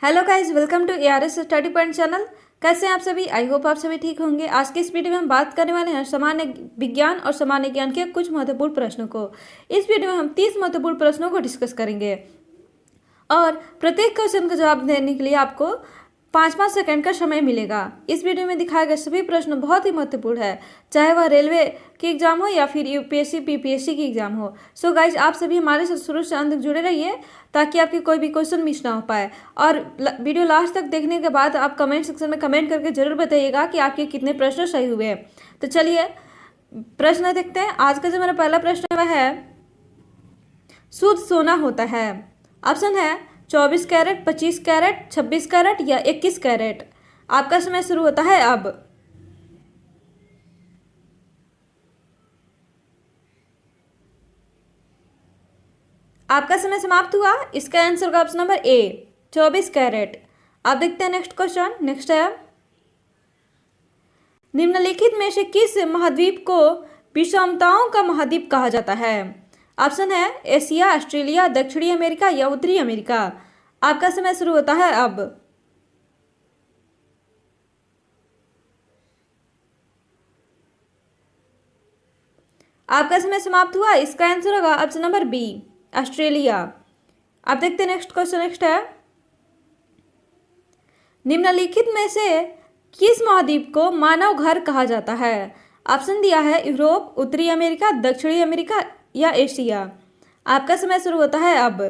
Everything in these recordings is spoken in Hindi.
Hello guys, welcome to ARS study point channel. कैसे हैं आप सभी? आई होप आप सभी ठीक होंगे। आज के इस वीडियो में हम बात करने वाले हैं सामान्य विज्ञान और सामान्य ज्ञान के कुछ महत्वपूर्ण प्रश्नों को। इस वीडियो में हम 30 महत्वपूर्ण प्रश्नों को डिस्कस करेंगे और प्रत्येक क्वेश्चन का जवाब देने के लिए आपको 5-5 सेकंड का समय मिलेगा। इस वीडियो में दिखाए गए सभी प्रश्न बहुत ही महत्वपूर्ण है, चाहे वह रेलवे की एग्जाम हो या फिर यूपीएससी पीपीएससी की एग्जाम हो। सो गाइज, आप सभी हमारे साथ शुरू से अंत तक जुड़े रहिए ताकि आपके कोई भी क्वेश्चन मिस ना हो पाए। और वीडियो लास्ट तक देखने के बाद आप कमेंट सेक्शन में कमेंट करके जरूर बताइएगा कि आपके कितने प्रश्न सही हुए हैं। तो चलिए प्रश्न देखते हैं। आज का जो मेरा पहला प्रश्न वह है, शुद्ध सोना होता है। ऑप्शन है 24 कैरेट, 25 कैरेट, 26 कैरेट या 21 कैरेट। आपका समय शुरू होता है अब। आपका समय समाप्त हुआ। इसका आंसर होगा ऑप्शन नंबर ए, 24 कैरेट। आप देखते हैं नेक्स्ट क्वेश्चन। नेक्स्ट है, निम्नलिखित में से किस महाद्वीप को विषमताओं का महाद्वीप कहा जाता है? ऑप्शन है एशिया, ऑस्ट्रेलिया, दक्षिणी अमेरिका या उत्तरी अमेरिका। आपका समय शुरू होता है अब। आपका समय समाप्त हुआ। इसका आंसर होगा ऑप्शन नंबर बी, ऑस्ट्रेलिया। आप देखते हैं नेक्स्ट क्वेश्चन। नेक्स्ट है, निम्नलिखित में से किस महाद्वीप को मानव घर कहा जाता है? ऑप्शन दिया है यूरोप, उत्तरी अमेरिका, दक्षिणी अमेरिका या एशिया। आपका समय शुरू होता है अब।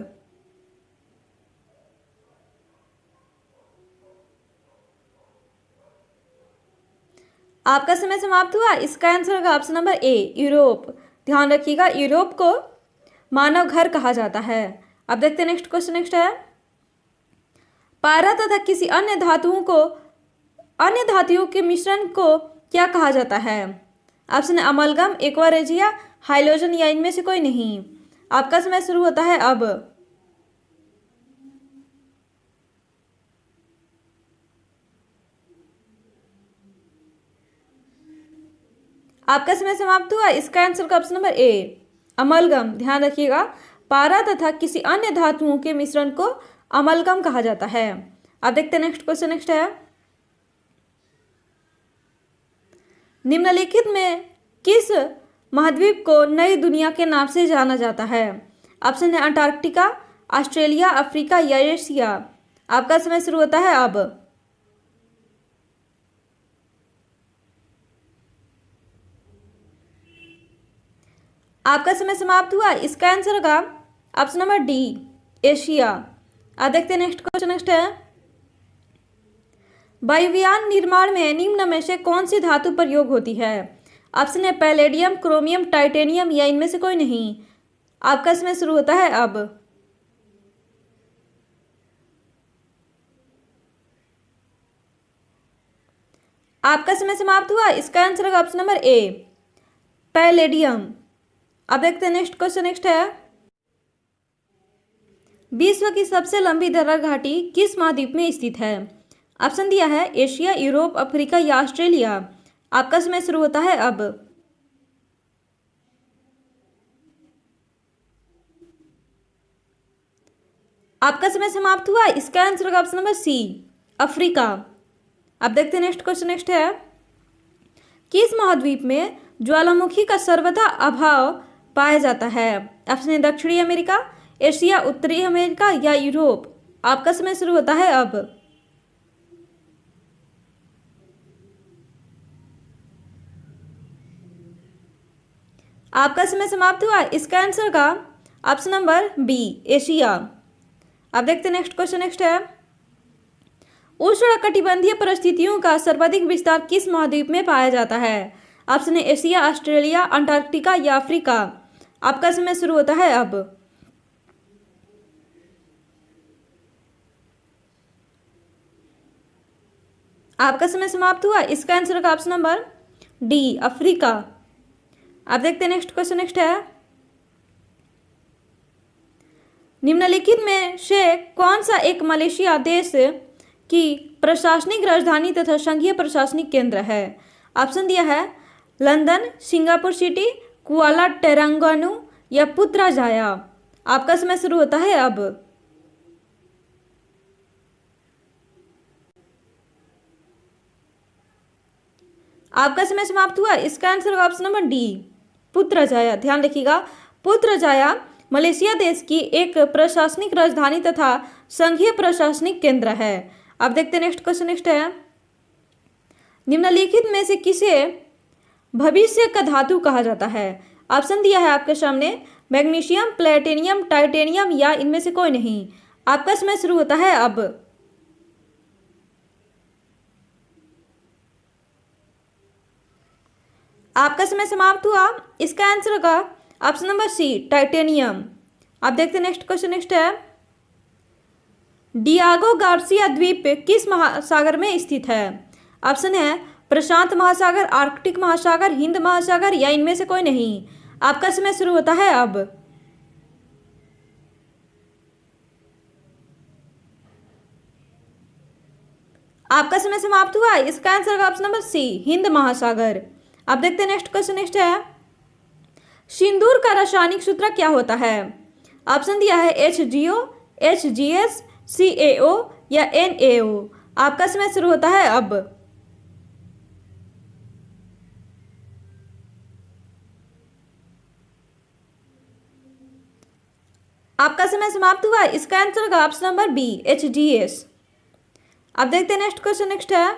आपका समय समाप्त हुआ। इसका आंसर होगा ऑप्शन नंबर ए, यूरोप। ध्यान रखिएगा, यूरोप को मानव घर कहा जाता है। अब देखते हैं नेक्स्ट क्वेश्चन। नेक्स्ट है, पारा तथा किसी अन्य धातुओं के मिश्रण को क्या कहा जाता है? ऑप्शन है अमलगम, एक्वारेजिया, हाइलोजन या इनमें से कोई नहीं। आपका समय शुरू होता है अब। आपका समय समाप्त हुआ। इसका आंसर का ऑप्शन नंबर ए, अमलगम। ध्यान रखिएगा, पारा तथा किसी अन्य धातुओं के मिश्रण को अमलगम कहा जाता है। अब देखते हैं नेक्स्ट क्वेश्चन। नेक्स्ट है, निम्नलिखित में किस महाद्वीप को नई दुनिया के नाम से जाना जाता है? ऑप्शन है अंटार्कटिका, ऑस्ट्रेलिया, अफ्रीका या एशिया। आपका समय शुरू होता है अब। आपका समय समाप्त हुआ। इसका आंसर होगा ऑप्शन नंबर डी, एशिया। अब देखते हैं नेक्स्ट क्वेश्चन। नेक्स्ट है, वायुयान निर्माण में निम्न में से कौन सी धातु प्रयोग होती है? ऑप्शन है पैलेडियम, क्रोमियम, टाइटेनियम या इनमें से कोई नहीं। आपका समय शुरू होता है अब। आपका समय समाप्त हुआ। इसका आंसर होगा ऑप्शन नंबर ए, पैलेडियम। अब देखते हैं नेक्स्ट क्वेश्चन। नेक्स्ट है, विश्व की सबसे लंबी दर्रा घाटी किस महाद्वीप में स्थित है? ऑप्शन दिया है एशिया, यूरोप, अफ्रीका या ऑस्ट्रेलिया। आपका समय शुरू होता है अब। आपका समय समाप्त हुआ। इसका आंसर होगा ऑप्शन नंबर सी, अफ्रीका। अब देखते हैं नेक्स्ट क्वेश्चन। नेक्स्ट है, किस महाद्वीप में ज्वालामुखी का सर्वथा अभाव पाया जाता है? ऑप्शन है दक्षिणी अमेरिका, एशिया, उत्तरी अमेरिका या यूरोप। आपका समय शुरू होता है अब। आपका समय समाप्त हुआ। इसका आंसर का ऑप्शन नंबर बी, एशिया। अब देखते हैं नेक्स्ट क्वेश्चन। नेक्स्ट है, उष्णकटिबंधीय परिस्थितियों का सर्वाधिक विस्तार किस महाद्वीप में पाया जाता है? ऑप्शन है एशिया, ऑस्ट्रेलिया, अंटार्कटिका या अफ्रीका। आपका समय शुरू होता है अब। आपका समय समाप्त हुआ। इसका आंसर का ऑप्शन नंबर डी, अफ्रीका। आप देखते हैं नेक्स्ट क्वेश्चन। नेक्स्ट है, निम्नलिखित में से कौन सा एक मलेशिया देश की प्रशासनिक राजधानी तथा संघीय प्रशासनिक केंद्र है? ऑप्शन दिया है लंदन, सिंगापुर सिटी, कुआला टेरंगानू या पुत्रजाया। आपका समय शुरू होता है अब। आपका समय समाप्त हुआ। इसका आंसर होगा ऑप्शन नंबर डी, पुत्रजाया। ध्यान रखिएगा, पुत्रजाया मलेशिया देश की एक प्रशासनिक राजधानी तथा संघीय प्रशासनिक केंद्र है। अब देखते हैं नेक्स्ट क्वेश्चन। नेक्स्ट है, निम्नलिखित में से किसे भविष्य का धातु कहा जाता है? ऑप्शन दिया है आपके सामने, मैग्नीशियम, प्लेटिनियम, टाइटेनियम या इनमें से कोई नहीं। आपका समय शुरू होता है अब। आपका समय समाप्त हुआ। इसका आंसर होगा ऑप्शन नंबर सी, टाइटेनियम। आप देखते हैं नेक्स्ट क्वेश्चन। नेक्स्ट है, डियागो गार्सिया द्वीप किस महासागर में स्थित है? ऑप्शन है प्रशांत महासागर, आर्कटिक महासागर, हिंद महासागर या इनमें से कोई नहीं। आपका समय शुरू होता है अब। आपका समय समाप्त हुआ। इसका आंसर होगा ऑप्शन नंबर सी, हिंद महासागर। अब देखते हैं नेक्स्ट क्वेश्चन। नेक्स्ट है, सिंदूर का रासायनिक सूत्र क्या होता है? ऑप्शन दिया है HGO, HGS, CaO या NaO। आपका समय शुरू होता है अब। आपका समय समाप्त हुआ। इसका आंसर होगा ऑप्शन नंबर बी, HGS। अब देखते हैं नेक्स्ट क्वेश्चन। नेक्स्ट है,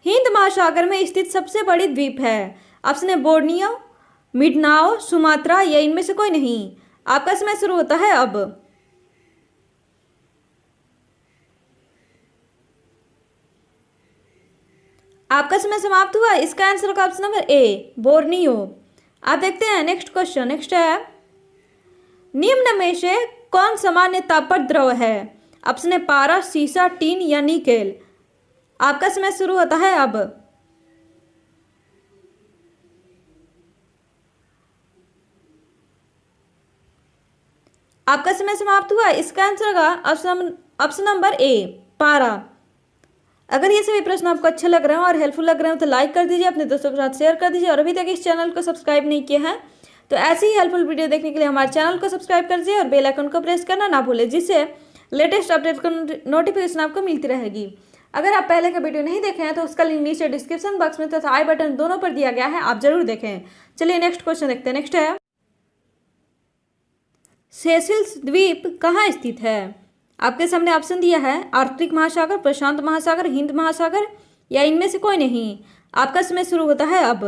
हिंद महासागर में स्थित सबसे बड़ी द्वीप है। ऑप्शन है बोर्नियो, मिडनाओ, सुमात्रा या इनमें से कोई नहीं। आपका समय शुरू होता है अब। आपका समय समाप्त हुआ। इसका आंसर होगा ऑप्शन नंबर ए, बोर्नियो। आप देखते हैं नेक्स्ट क्वेश्चन। नेक्स्ट है, निम्न में से कौन सामान्य ताप पर द्रव है? ऑप्शन है पारा, सीसा, टीन या निकेल। आपका समय शुरू होता है अब। आपका समय समाप्त हुआ। इसका आंसर होगा ऑप्शन नंबर ए, पारा। अगर ये सभी प्रश्न आपको अच्छे लग रहे हैं और हेल्पफुल लग रहे हैं तो लाइक कर दीजिए, अपने दोस्तों के साथ शेयर कर दीजिए और अभी तक इस चैनल को सब्सक्राइब नहीं किया है तो ऐसी ही हेल्पफुल वीडियो देखने के लिए हमारे चैनल को सब्सक्राइब कर दीजिए और बेल आइकन को प्रेस करना ना भूलें, जिससे लेटेस्ट अपडेट का नोटिफिकेशन आपको मिलती रहेगी। अगर आप पहले का वीडियो नहीं देखे हैं तो उसका लिंक नीचे डिस्क्रिप्शन बॉक्स में तथा आई बटन दोनों पर दिया गया है, आप जरूर देखें। चलिए नेक्स्ट क्वेश्चन देखते हैं। नेक्स्ट है, सेशेल्स द्वीप कहाँ स्थित है? आपके सामने ऑप्शन दिया है आर्कटिक महासागर, प्रशांत महासागर, हिंद महासागर या इनमें से कोई नहीं। आपका समय शुरू होता है अब।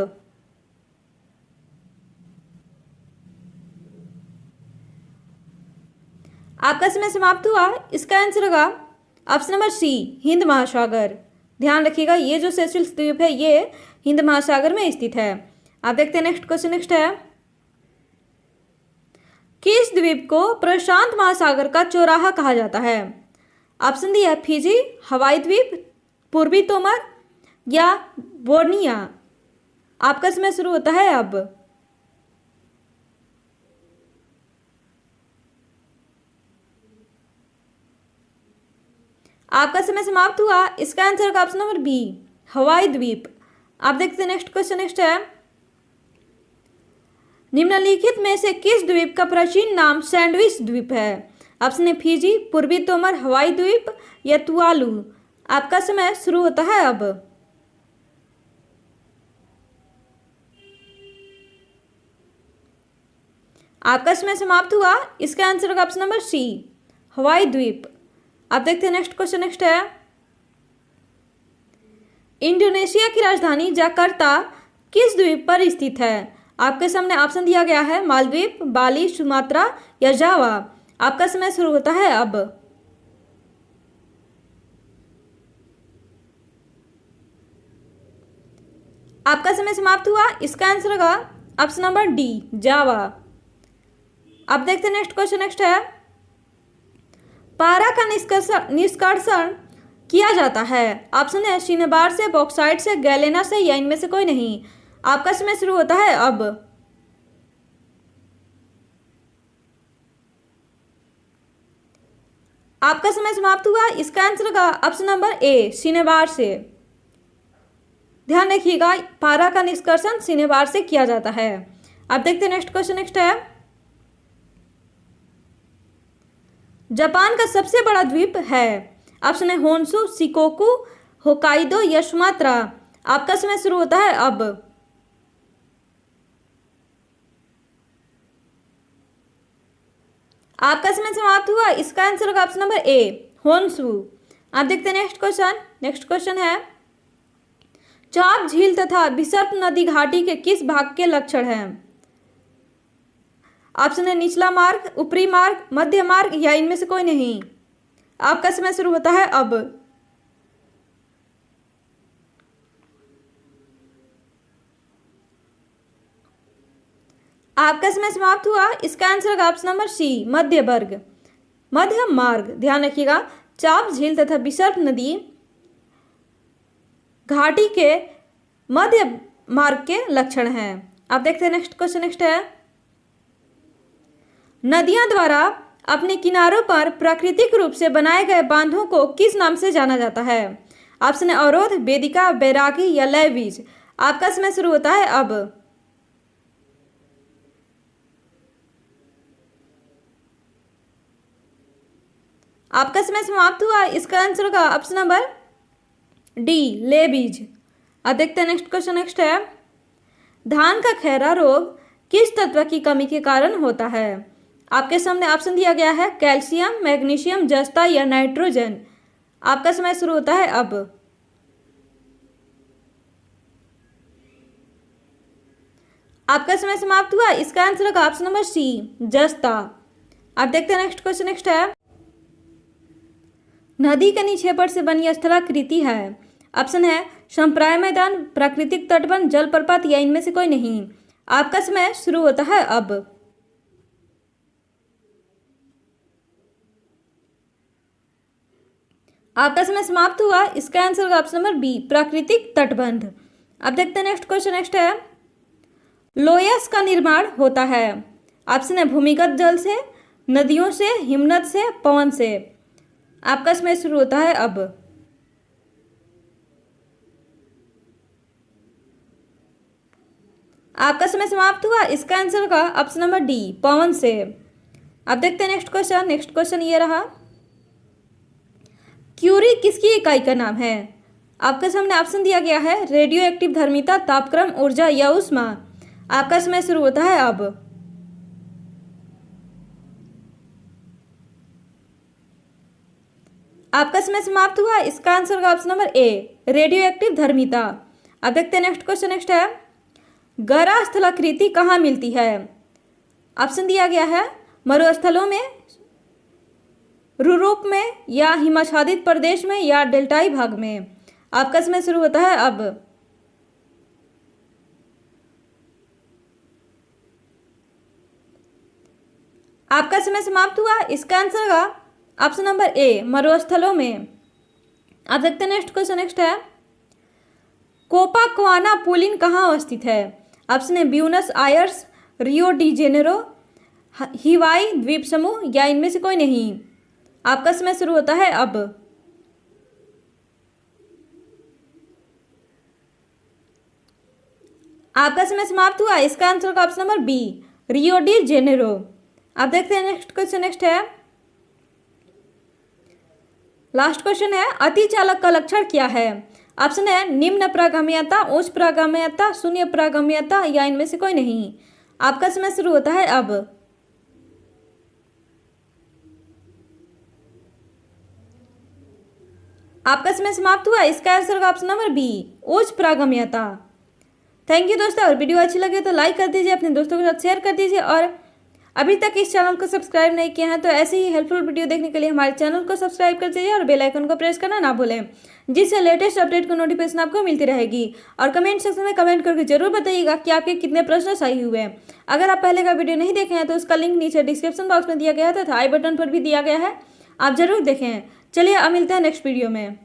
आपका समय समाप्त हुआ। इसका आंसर होगा ऑप्शन नंबर सी, हिंद महासागर। ध्यान रखिएगा, ये जो सेशेल्स द्वीप है ये हिंद महासागर में स्थित है। आप देखते हैं नेक्स्ट क्वेश्चन। नेक्स्ट है, किस द्वीप को प्रशांत महासागर का चौराहा कहा जाता है? ऑप्शन दिया है फिजी, हवाई द्वीप, पूर्वी तोमर या बोर्निया। आपका समय शुरू होता है अब। आपका समय समाप्त हुआ। इसका आंसर होगा ऑप्शन नंबर बी, हवाई द्वीप। आप देखते हैं नेक्स्ट क्वेश्चन। नेक्स्ट है, निम्नलिखित में से किस द्वीप का प्राचीन नाम सैंडविच द्वीप है? ऑप्शन है फिजी, पूर्वी तोमर, हवाई द्वीप या तुवालू। आपका समय शुरू होता है अब। आपका समय समाप्त हुआ। इसका आंसर होगा ऑप्शन नंबर सी, हवाई द्वीप। आप देखते हैं नेक्स्ट क्वेश्चन। नेक्स्ट है, इंडोनेशिया की राजधानी जकार्ता किस द्वीप पर स्थित है? आपके सामने ऑप्शन दिया गया है मालदीव, बाली, सुमात्रा या जावा। आपका समय शुरू होता है अब। आपका समय समाप्त हुआ। इसका आंसर होगा ऑप्शन नंबर डी, जावा। अब देखते हैं नेक्स्ट क्वेश्चन। नेक्स्ट है, पारा का निष्कर्षण किया जाता है। ऑप्शन है शिनबार से, बॉक्साइट से, गैलेना से या इनमें से कोई नहीं। आपका समय शुरू होता है अब। आपका समय समाप्त हुआ। इसका आंसर होगा ऑप्शन नंबर ए, शिनेबार से। ध्यान रखिएगा, पारा का निष्कर्षण शिनेबार से किया जाता है। अब देखते हैं नेक्स्ट क्वेश्चन। नेक्स्ट है, जापान का सबसे बड़ा द्वीप है। ऑप्शन है होन्शु, शिकोकू, होकाइडो या सुमात्रा। आपका समय शुरू होता है अब। आपका समय समाप्त हुआ। इसका आंसर होगा ऑप्शन नंबर ए, होन्सू। आप देखते हैं नेक्स्ट क्वेश्चन। नेक्स्ट क्वेश्चन है, चाप झील तथा बिसर्प नदी घाटी के किस भाग के लक्षण हैं? ऑप्शन है निचला मार्ग, ऊपरी मार्ग, मध्य मार्ग या इनमें से कोई नहीं। आपका समय शुरू होता है अब। आपका समय समाप्त हुआ। इसका आंसर होगा ऑप्शन नंबर सी, मध्य वर्ग, मध्य मार्ग। ध्यान रखिएगा, चाप झील तथा बिसर्प नदी घाटी के मध्य मार्ग के लक्षण हैं। आप देखते हैं नेक्स्ट क्वेश्चन। नेक्स्ट है, नदियां द्वारा अपने किनारों पर प्राकृतिक रूप से बनाए गए बांधों को किस नाम से जाना जाता है? ऑप्शन है अवरोध, वेदिका, बैरागी या लय बीज। आपका समय शुरू होता है अब। आपका समय समाप्त हुआ। इसका आंसर होगा ऑप्शन नंबर डी, ले बीज। अब देखते हैं नेक्स्ट क्वेश्चन। नेक्स्ट है, धान का खैरा रोग किस तत्व की कमी के कारण होता है? आपके सामने ऑप्शन दिया गया है कैल्शियम, मैग्नीशियम, जस्ता या नाइट्रोजन। आपका समय शुरू होता है अब। आपका समय समाप्त हुआ। इसका आंसर होगा ऑप्शन नंबर सी, जस्ता। आप देखते हैं नेक्स्ट क्वेश्चन। नेक्स्ट है, नदी के निक्षेपण से बनी स्थलाकृति है। ऑप्शन है संप्राय मैदान, प्राकृतिक तटबंध, जलप्रपात या इनमें से कोई नहीं। आपका समय शुरू होता है अब। आपका समय समाप्त हुआ। इसका आंसर होगा ऑप्शन नंबर बी, प्राकृतिक तटबंध। अब देखते हैं नेक्स्ट क्वेश्चन। नेक्स्ट है, लोयस का निर्माण होता है। ऑप्शन है भूमिगत जल से, नदियों से, हिमनद से, पवन से। आपका समय शुरू होता है अब। आपका समय समाप्त हुआ। इसका आंसर होगा ऑप्शन नंबर डी, पवन से। अब देखते हैं नेक्स्ट क्वेश्चन। नेक्स्ट क्वेश्चन ये रहा, क्यूरी किसकी इकाई का नाम है? आपके सामने ऑप्शन दिया गया है रेडियो एक्टिव धर्मिता, तापक्रम, ऊर्जा या ऊष्मा। आपका समय शुरू होता है अब। आपका समय समाप्त हुआ। इसका आंसर होगा option number A, radioactive धर्मिता। अब देखते हैं नेक्स्ट क्वेश्चन। नेक्स्ट है, गरा स्थलाकृति कहाँ मिलती है? ऑप्शन दिया गया है मरुस्थलों में, यूरोप में या हिमाच्छादित प्रदेश में या डेल्टाई भाग में। आपका समय शुरू होता है अब। आपका समय समाप्त हुआ। इसका आंसर होगा ऑप्शन नंबर ए, मरुस्थलों में। आप देखते हैं नेक्स्ट क्वेश्चन। नेक्स्ट है, कोपाक्वाना पुलिन कहाँ अवस्थित है? ऑप्शन है Buenos Aires, Rio de Janeiro, Hawaii द्वीप समूह या इनमें से कोई नहीं। आपका समय शुरू होता है अब। आपका समय समाप्त हुआ। इसका आंसर होगा option number B, Rio de Janeiro. आप देखते हैं नेक्स्ट क्वेश्चन। नेक्स्ट है, लास्ट क्वेश्चन है, अतिचालक का लक्षण क्या है? ऑप्शन है निम्न प्रागम्यता, उच्च प्रागम्यता, शून्य प्रागम्यता या इनमें से कोई नहीं। आपका समय शुरू होता है अब। आपका समय समाप्त हुआ। इसका आंसर होगा ऑप्शन नंबर बी, उच्च प्रागम्यता। थैंक यू दोस्तों। और वीडियो अच्छी लगे तो लाइक कर दीजिए, अपने दोस्तों के साथ शेयर कर दीजिए, और अभी तक इस चैनल को सब्सक्राइब नहीं किया है तो ऐसे ही हेल्पफुल वीडियो देखने के लिए हमारे चैनल को सब्सक्राइब कर दीजिए और बेल आइकन को प्रेस करना ना भूलें, जिससे लेटेस्ट अपडेट को नोटिफिकेशन आपको मिलती रहेगी। और कमेंट सेक्शन में कमेंट करके जरूर बताइएगा कि आपके कितने प्रश्न सही हुए। अगर आप पहले का वीडियो नहीं देखे हैं तो उसका लिंक नीचे डिस्क्रिप्शन बॉक्स में दिया गया है तथा आई बटन पर भी दिया गया है, आप जरूर देखें। चलिए अब मिलते हैं नेक्स्ट वीडियो में।